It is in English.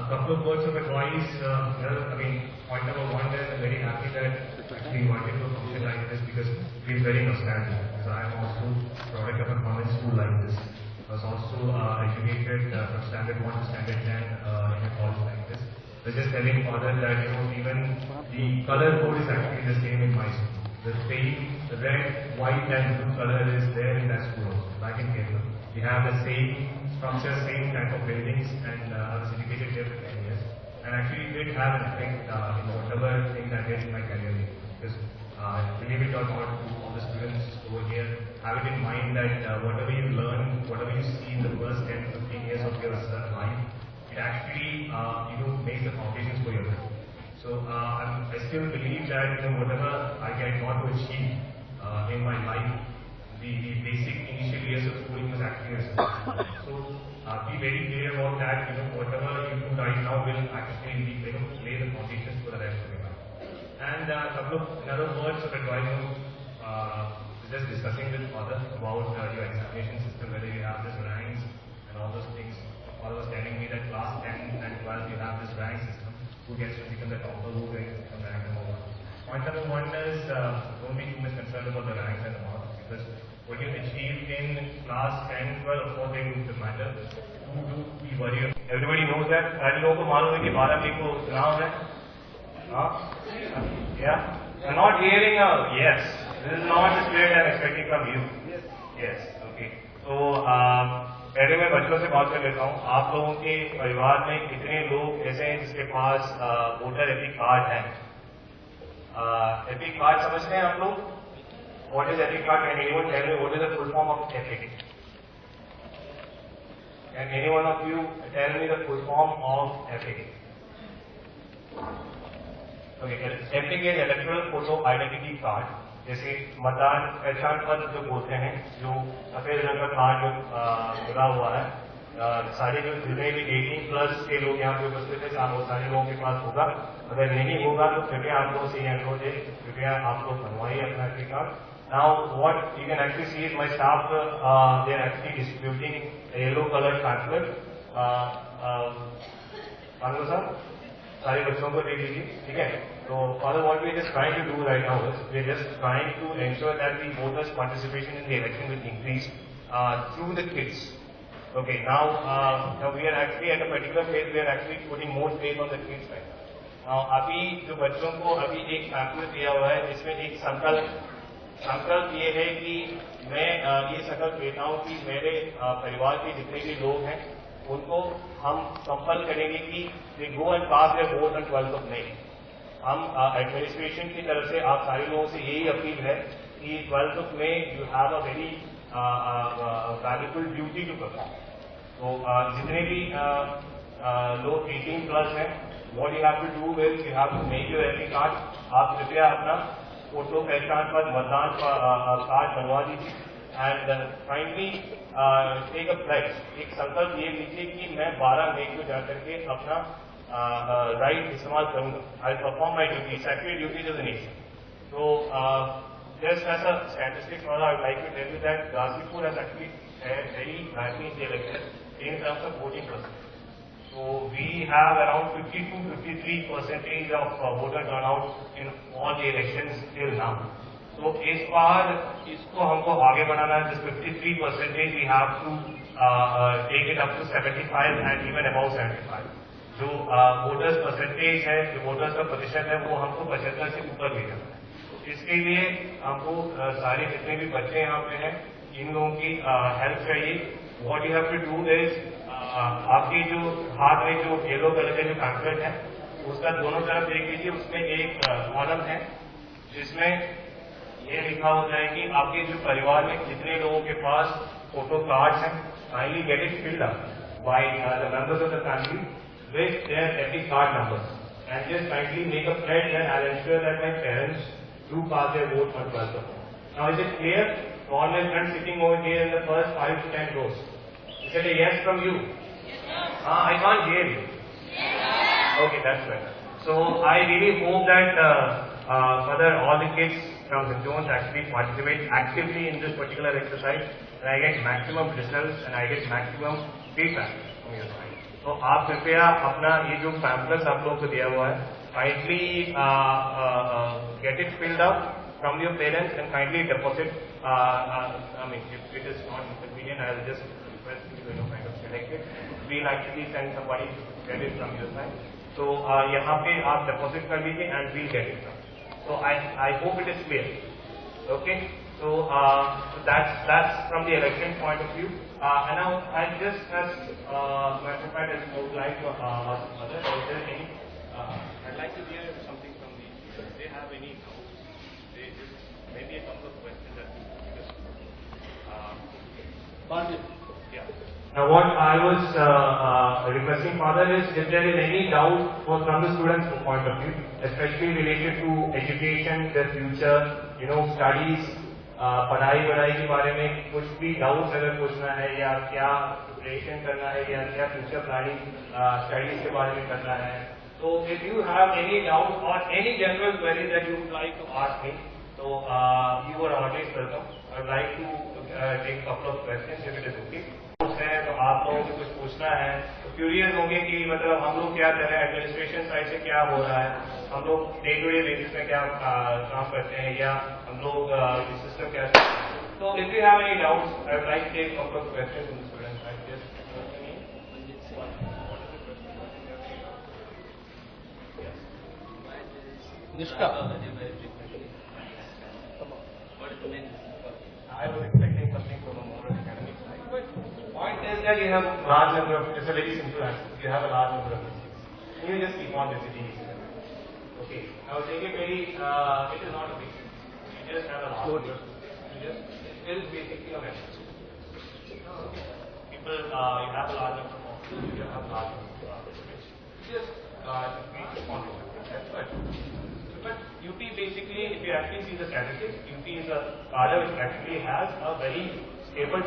couple of words of advice. Point number one is I'm very happy that we wanted to function like this because we're very nostalgic. Because I am also product of a convent school like this. I was also educated from standard 1 to standard 10 in a college like this. I was just telling father that even the color code is actually the same in my school. The same red, white and blue color is there in that school also, back in Kerala. We have the same structure, same type of buildings, and I was educated there for 10 years. And actually did have an effect in whatever things I did in my career. Because believe it or not, to all the students over here, have it in mind that whatever you learn, whatever you see in the first 10 to 15 years of your life, it actually makes the foundations for your life. So I still believe that whatever I got to achieve in my life, the basic initial years of schooling was actually responsible. So be very clear about that. Whatever you do right now will actually lay the foundations for the rest of your life. And a couple of another words of advice. Just discussing with father about your examination system, whether you have this ranks and all those things. Father was telling me that class 10 and 12 you have this rank system. Who gets to become the topper, who gets to become the rank number 1. Point number 1 is don't be too much concerned about the ranks and the marks, because what you achieve in class 10, 12, of course they will matter. Do be worried. Everybody knows that. सारे लोगों को मालूम है कि 12 मई को चुनाव है. Yeah. I'm not hearing a yes. This is not the spirit I'm expecting from you. Yes. Okay. So पहले मैं बच्चों से बात कर लेता हूँ. आप लोगों के परिवार में कितने लोग ऐसे हैं जिसके पास वोटर एपिक कार्ड है? एपिक कार्ड समझते हैं आप लोग? What is epic card? Can anyone tell me what is the full form of epic? Can any one of you tell me the full form of epic? Okay, epic is electoral photo identity card. जैसे मतदान पहचान पत्र जो बोलते हैं, जो सफेद रंग का कार्ड जो लगा हुआ है, सारे जो जितने भी 18+ के लोग यहाँ पे उपस्थित हैं, वो सारे लोगों के पास होगा. अगर नहीं होगा तो कृपया आप लोग से अनुरोध है, कृपया आप लोग बनवाइए अपना epic card. Now, what you can actually see is my staff, they are actually distributing a yellow colored pamphlet. Panu sir, सारे बच्चों को दे दीजिए, ठीक है? So, Father, what we are just trying to do right now is we are just trying to ensure that the voters' participation in the election will increase through the kids. Okay, now we are actually at a particular phase. We are actually putting more faith on the kids right now. Now, अभी जो बच्चों को अभी एक pamphlet दिया हुआ है, जिसमें एक संकल्प ये है कि मैं ये संकल्प लेता हूँ कि मेरे परिवार के जितने भी लोग हैं उनको हम कंपल करेंगे कि they go and cast their vote on 12th of May. हम एडमिनिस्ट्रेशन की तरफ से आप सारे लोगों से यही अपील है कि 12th of May you have a very valuable duty to perform. तो जितने भी लोग 18+ हैं, what you have to do is you have to make your EPIC card. आप कृपया अपना फोटो पहचान पर मतदान कार्ड बनवा दीजिए and kindly take a pledge. एक संकल्प ये लीजिए कि मैं 12 मई को जाकर के अपना राइट इस्तेमाल करूंगा. I perform my duty, secretary duty to the nation. तो just as a statistics I would like to tell you that Ghazipur has actually very badly in the election in terms of voting percentage. So we have around 52-53% of voter turnout in all the elections till now. So इस बार इसको हमको आगे बढ़ाना है. This 53% we have to take it up to 75 and even above 75. जो voters percentage है, जो voters का प्रतिशत है, वो हमको 75 से ऊपर ले जाना है. इसके लिए हमको सारे जितने भी बच्चे यहाँ पे हैं, इन लोगों की हेल्प चाहिए. What you have to do is आपके जो हाथ में जो येलो कलर का जो पैम्फलेट है, उसका दोनों तरफ देख लीजिए. उसमें एक कॉलम है जिसमें ये लिखा होता है कि आपके जो परिवार में जितने लोगों के पास फोटो कार्ड्स हैं, kindly get it filled up by the members of the family with their EPIC card numbers and just kindly make a pledge that I will ensure that my parents do cast their vote on 12th of May. Now is it clear? All my friends sitting over here in the first 5 to 10 rows. Is it a yes from you? I can't hear you. Okay, that's better. So I really hope that further all the kids from St. John's actually participate actively in this particular exercise, and I get maximum results and I get maximum feedback from your side. तो आप कृपया अपना ये जो pamphlets आप लोगों को दिया हुआ है, kindly get it filled up from your parents and kindly deposit. I mean, if it is not inconvenient, I will just request you to kind of select it. We'll actually send somebody to get it from your side. So यहाँ पे आप deposit कर लीजिए and we'll get it. So I hope it is clear. Okay. So that's from the election point of view. And now I just as my friend has would like to ask Mother, is there any? I'd like to hear something from the. If they have any doubts, they just maybe a couple of questions that we discuss. Yeah. Now what I was requesting Father is if there is any doubt from the students' point of view, especially related to education, their future, studies. पढ़ाई के बारे में कुछ भी doubts अगर पूछना है या क्या प्रिपरेशन करना है या क्या फ्यूचर प्लानिंग स्टडीज के बारे में करना है, तो if you have any doubt or any general query that you would like to ask me, तो you are always welcome. I would like to take couple of questions if it is okay. है तो आप लोगों को कुछ पूछना है तो क्यूरियस होंगे कि मतलब हम लोग क्या कर रहे हैं, एडमिनिस्ट्रेशन साइड से क्या हो रहा है, हम लोग डे टू डे बेसिस में क्या काम करते हैं या हम लोग सिस्टम क्या. तो if you have any doubts I would like to take couple of questions from the students. I just Nishka. I was expecting something from a more academic side, but point is that you have a large number of, it's a very simple answer. You have a large number of districts. You just keep on visiting each other. Okay. Now take it very, it is not a big thing. You just have a large number of districts. You just, it is basically a message. People, you have a large number of offices, you have a large number of districts. Just reach upon each other. That's good. But UP basically, if you actually see the statistics, UP is a cadre which actually has a very stable